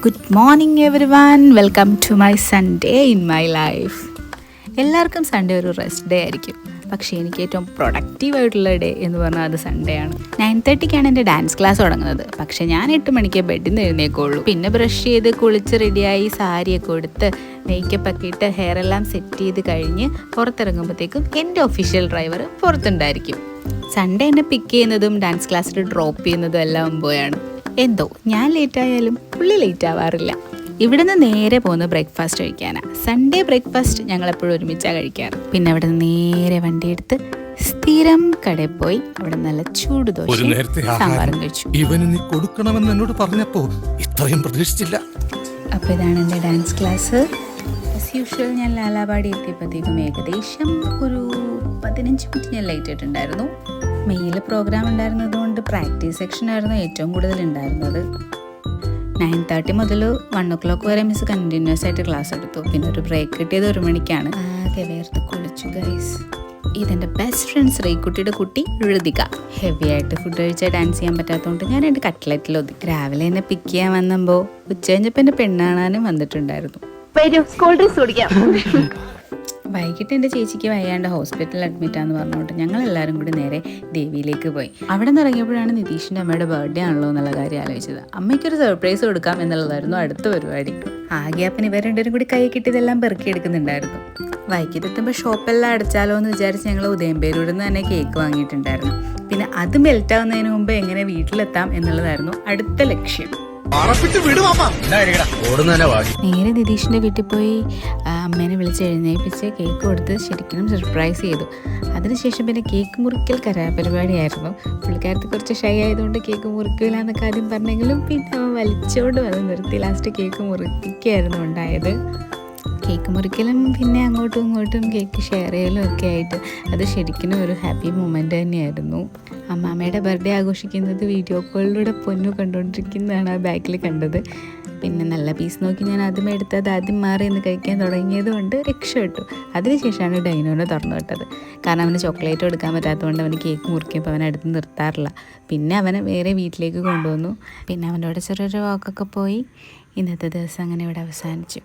Good morning everyone, welcome to my Sunday in my life. എല്ലാവർക്കും Sunday ഒരു rest day ആയിരിക്കും. പക്ഷേ എനിക്ക് ഏറ്റവും പ്രൊഡക്റ്റീവായിട്ടുള്ള ഡേ എന്ന് പറഞ്ഞാൽ അത് സൺഡേ ആണ്. 9:30 എൻ്റെ ഡാൻസ് ക്ലാസ് തുടങ്ങുന്നത്. പക്ഷേ ഞാൻ 8 മണിക്ക് ബെഡിൽ നിന്ന് എഴുന്നേക്കുള്ളൂ. പിന്നെ ബ്രഷ് ചെയ്ത് കുളിച്ച് റെഡിയായി സാരിയൊക്കെ കൊടുത്ത് മേക്കപ്പ് ഒക്കെ ഇട്ട് ഹെയർ എല്ലാം സെറ്റ് ചെയ്ത് കഴിഞ്ഞ് പുറത്തിറങ്ങുമ്പോഴത്തേക്കും എൻ്റെ ഒഫീഷ്യൽ ഡ്രൈവർ പുറത്തുണ്ടായിരിക്കും. സൺഡേ എന്നെ പിക്ക് ചെയ്യുന്നതും ഡാൻസ് ക്ലാസ്സിൽ ഡ്രോപ്പ് ചെയ്യുന്നതും എല്ലാം മുമ്പോയാണ്. എന്തോ ഞാൻ ലേറ്റായാലും പുള്ളി ലേറ്റ് ആവാറില്ല. ഇവിടെ നിന്ന് നേരെ പോകുന്ന ബ്രേക്ക്ഫാസ്റ്റ് കഴിക്കാനാണ്. സൺഡേ ബ്രേക്ക്ഫാസ്റ്റ് ഞങ്ങളെപ്പോഴും ഒരുമിച്ചാണ് കഴിക്കാറ്. പിന്നെ അവിടെ നിന്ന് നേരെ വണ്ടി എടുത്ത് സ്ഥിരം കടയിൽ പോയി അവിടെ നല്ല ചൂട് ദോശയും സാമ്പാറും കഴിച്ചു. ഇവന് നീ കൊടുക്കണമെന്ന് എന്നോട് പറഞ്ഞപ്പോ ഇത്രയും പ്രതീക്ഷിച്ചില്ല. അപ്പോൾ ഇതാണ് എൻ്റെ ഡാൻസ് ക്ലാസ്. ആസ് യൂഷ്വൽ ഞാൻ ലാലാബാടി എത്തിയപ്പോഴത്തേക്കും ഏകദേശം ഒരു 15 മിനിറ്റ് ഞാൻ ലേറ്റ് ആയിട്ടുണ്ടായിരുന്നു. മെയിൽ പ്രോഗ്രാം ഉണ്ടായിരുന്നതുകൊണ്ട് പ്രാക്ടീസ് സെക്ഷനായിരുന്നു ഏറ്റവും കൂടുതൽ ഉണ്ടായിരുന്നത്. 9:30 മുതൽ 1 o'clock വരെ മിസ് കണ്ടിന്യൂസ് ആയിട്ട് ക്ലാസ് എടുത്തു. പിന്നെ ഒരു ബ്രേക്ക് കിട്ടിയത് 1 മണിക്കാണ്. ആകെ വേർത്ത് കുളിച്ചു ഗൈസ്. ഇതെൻ്റെ ബെസ്റ്റ് ഫ്രണ്ട് ശ്രീകുട്ടിയുടെ കുട്ടി ഋതിക. ഹെവി ആയിട്ട് ഫുഡ് കഴിച്ചാൽ ഡാൻസ് ചെയ്യാൻ പറ്റാത്തതുകൊണ്ട് ഞാൻ എൻ്റെ കട്ട്ലറ്റിൽ ഒതുക്കി. രാവിലെ എന്നെ പിക്ക് ചെയ്യാൻ വന്നപ്പോൾ ഉച്ച കഴിഞ്ഞപ്പോൾ എൻ്റെ പെണ്ണാണാനും വന്നിട്ടുണ്ടായിരുന്നു. വൈകിട്ട് എൻ്റെ ചേച്ചിക്ക് വയ്യാണ്ട് ഹോസ്പിറ്റലിൽ അഡ്മിറ്റാന്ന് പറഞ്ഞുകൊണ്ട് ഞങ്ങളെല്ലാവരും കൂടി നേരെ ദേവിയിലേക്ക് പോയി. അവിടെ നിന്ന് ഇറങ്ങിയപ്പോഴാണ് നിതീഷിൻ്റെ അമ്മയുടെ ബർത്ത്ഡേ ആണല്ലോ എന്നുള്ള കാര്യം ആലോചിച്ചത്. അമ്മയ്ക്കൊരു സർപ്രൈസ് കൊടുക്കാം എന്നുള്ളതായിരുന്നു അടുത്ത പരിപാടി. ആകെ അപ്പം ഇവർ രണ്ടുപേരും കൂടി കൈ കിട്ടിയതെല്ലാം പെറുക്കിയെടുക്കുന്നുണ്ടായിരുന്നു. വൈകിട്ട് എത്തുമ്പോൾ ഷോപ്പെല്ലാം അടച്ചാലോ എന്ന് വിചാരിച്ച് ഞങ്ങൾ ഉദയംപേരൂരിൽ നിന്ന് തന്നെ കേക്ക് വാങ്ങിയിട്ടുണ്ടായിരുന്നു. പിന്നെ അത് മെൽറ്റാവുന്നതിന് മുമ്പ് എങ്ങനെ വീട്ടിലെത്താം എന്നുള്ളതായിരുന്നു അടുത്ത ലക്ഷ്യം. നേരെ നിതീഷിൻ്റെ വീട്ടിൽ പോയി അമ്മേനെ വിളിച്ച് എഴുന്നേൽപ്പിച്ച് കേക്ക് കൊടുത്ത് ശരിക്കും സർപ്രൈസ് ചെയ്തു. അതിനുശേഷം പിന്നെ കേക്ക് മുറിക്കൽ കലാപരിപാടിയായിരുന്നു. പുള്ളിക്കാരത്ത് കുറച്ച് ഷൈ ആയതുകൊണ്ട് കേക്ക് മുറിക്കില്ല എന്നൊക്കെ ആദ്യം പറഞ്ഞെങ്കിലും പിന്നെ അവൻ വലിച്ചോണ്ട് വന്ന് നിർത്തി. ലാസ്റ്റ് കേക്ക് മുറിപ്പിക്കുകയായിരുന്നു ഉണ്ടായത്. കേക്ക് മുറിക്കലും പിന്നെ അങ്ങോട്ടും ഇങ്ങോട്ടും കേക്ക് ഷെയർ ചെയ്യലും ഒക്കെ ആയിട്ട് അത് ശരിക്കും ഒരു ഹാപ്പി മൊമെൻ്റ് തന്നെയായിരുന്നു. അമ്മാമ്മയുടെ ബർത്ത്ഡേ ആഘോഷിക്കുന്നത് വീഡിയോ കോളിലൂടെ പൊന്നു കണ്ടുകൊണ്ടിരിക്കുന്നതാണ് ആ ബാക്കിൽ കണ്ടത്. പിന്നെ നല്ല പീസ് നോക്കി ഞാൻ ആദ്യം എടുത്തത് ആദ്യം മാറി നിന്ന് കഴിക്കാൻ തുടങ്ങിയത് കൊണ്ട് രക്ഷപ്പെട്ടു. അതിനുശേഷമാണ് ഡൈനോനെ തുറന്നു വിട്ടത്. കാരണം അവന് ചോക്ലേറ്റ് കൊടുക്കാൻ പറ്റാത്തതുകൊണ്ട് അവന് കേക്ക് മുറിക്കുമ്പോൾ അവൻ അടുത്ത് നിർത്താറില്ല. പിന്നെ അവനെ വേറെ വീട്ടിലേക്ക് കൊണ്ടുവന്നു. പിന്നെ അവൻ്റെ കൂടെ ചെറിയൊരു വാക്കൊക്കെ പോയി ഇന്നത്തെ ദിവസം അങ്ങനെ ഇവിടെ അവസാനിച്ചു.